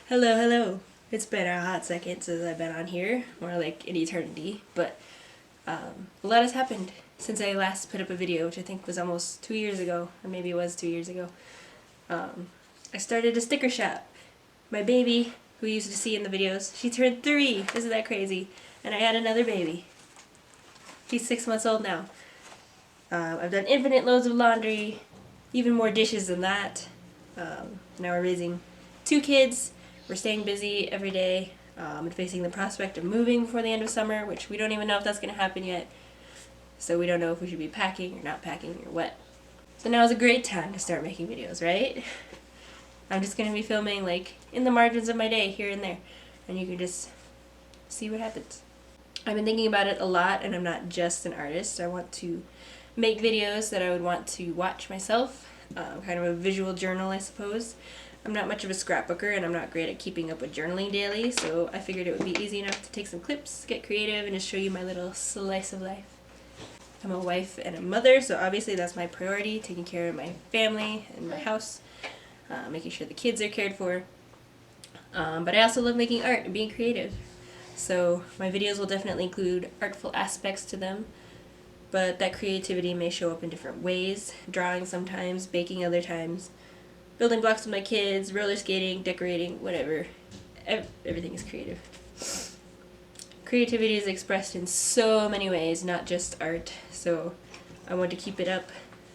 Hello, hello. It's been a hot second since I've been on here, more like an eternity, but a lot has happened since I last put up a video, which I think was almost 2 years ago, or maybe it was 2 years ago. I started a sticker shop. My baby, who you used to see in the videos, she turned 3. Isn't that crazy? And I had another baby. He's 6 months old now. I've done infinite loads of laundry, even more dishes than that. Now we're raising 2 kids. We're staying busy every day and facing the prospect of moving before the end of summer, which we don't even know if that's going to happen yet. So we don't know if we should be packing or not packing or what. So now is a great time to start making videos, right? I'm just going to be filming like in the margins of my day here and there, and you can just see what happens. I've been thinking about it a lot, and I'm not just an artist. I want to make videos that I would want to watch myself, kind of a visual journal, I suppose. I'm not much of a scrapbooker, and I'm not great at keeping up with journaling daily, so I figured it would be easy enough to take some clips, get creative, and just show you my little slice of life. I'm a wife and a mother, so obviously that's my priority, taking care of my family and my house, making sure the kids are cared for. But I also love making art and being creative. So my videos will definitely include artful aspects to them, but that creativity may show up in different ways, drawing sometimes, baking other times, building blocks with my kids, roller skating, decorating, whatever. Everything is creative. Creativity is expressed in so many ways, not just art, so I want to keep it up.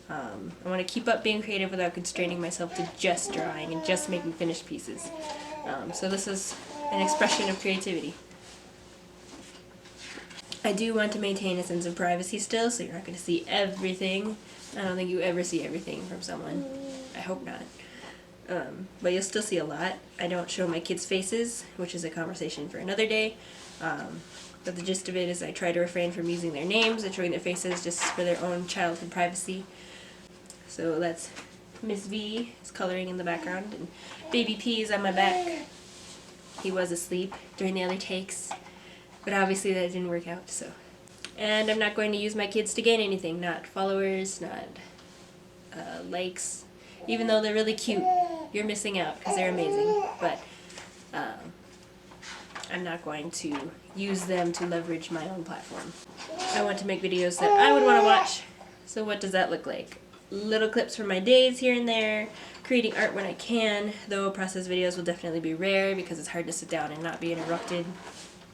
I want to keep up being creative without constraining myself to just drawing and just making finished pieces. So this is an expression of creativity. I do want to maintain a sense of privacy still, so you're not going to see everything. I don't think you ever see everything from someone. I hope not. But you'll still see a lot. I don't show my kids' faces, which is a conversation for another day. But the gist of it is I try to refrain from using their names and showing their faces just for their own childhood privacy. So that's Miss V is coloring in the background, and Baby P is on my back. He was asleep during the other takes, but obviously that didn't work out, so. And I'm not going to use my kids to gain anything, not followers, not likes. Even though they're really cute, you're missing out because they're amazing. But I'm not going to use them to leverage my own platform. I want to make videos that I would want to watch. So what does that look like? Little clips from my days here and there, creating art when I can, though process videos will definitely be rare because it's hard to sit down and not be interrupted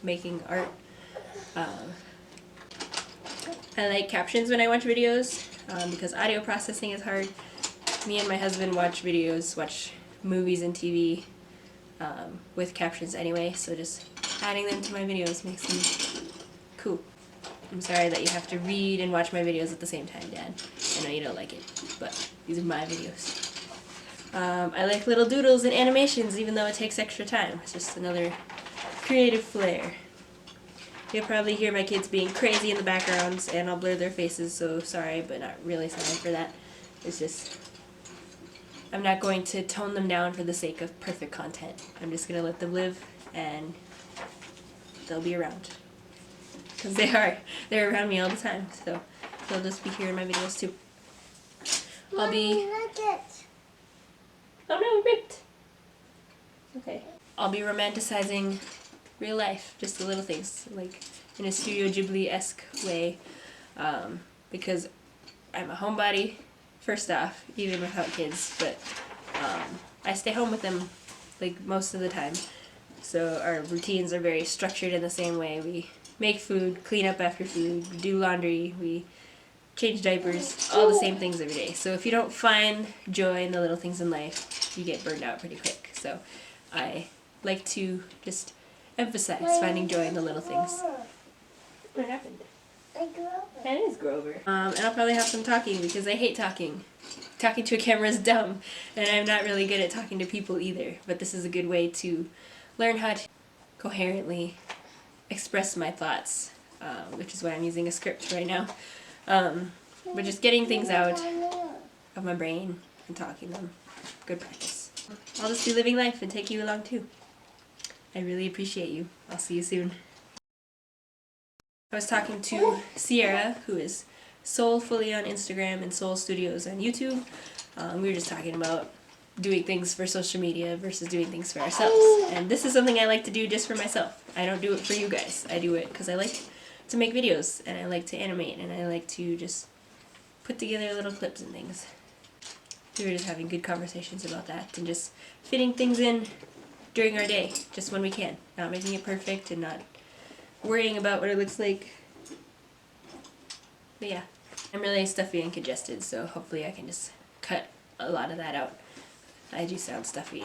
making art. I like captions when I watch videos because audio processing is hard. Me and my husband watch movies and TV with captions anyway, so just adding them to my videos makes them cool. I'm sorry that you have to read and watch my videos at the same time, Dad. I know you don't like it, but these are my videos. I like little doodles and animations, even though it takes extra time. It's just another creative flair. You'll probably hear my kids being crazy in the backgrounds, and I'll blur their faces, so sorry, but not really sorry for that. It's just, I'm not going to tone them down for the sake of perfect content. I'm just going to let them live, and they'll be around. Because they're around me all the time, so they'll just be here in my videos too. I'll be... Oh no, ripped! Okay. I'll be romanticizing real life, just the little things, like in a Studio Ghibli-esque way, because I'm a homebody, first off, even without kids, but I stay home with them like most of the time, so our routines are very structured in the same way. We make food, clean up after food, we do laundry, we change diapers, all the same things every day. So if you don't find joy in the little things in life, you get burned out pretty quick. So I like to just emphasize finding joy in the little things. What happened? That is Grover. And I'll probably have some talking because I hate talking. Talking to a camera is dumb, and I'm not really good at talking to people either. But this is a good way to learn how to coherently express my thoughts, which is why I'm using a script right now. But just getting things out of my brain and talking them. Good practice. I'll just be living life and take you along too. I really appreciate you. I'll see you soon. I was talking to Sierra, who is Soulfully on Instagram and Soul Studios on YouTube. We were just talking about doing things for social media versus doing things for ourselves. And this is something I like to do just for myself. I don't do it for you guys. I do it because I like to make videos, and I like to animate, and I like to just put together little clips and things. We were just having good conversations about that and just fitting things in during our day, just when we can. Not making it perfect and not worrying about what it looks like. But yeah, I'm really stuffy and congested, so hopefully I can just cut a lot of that out. I do sound stuffy.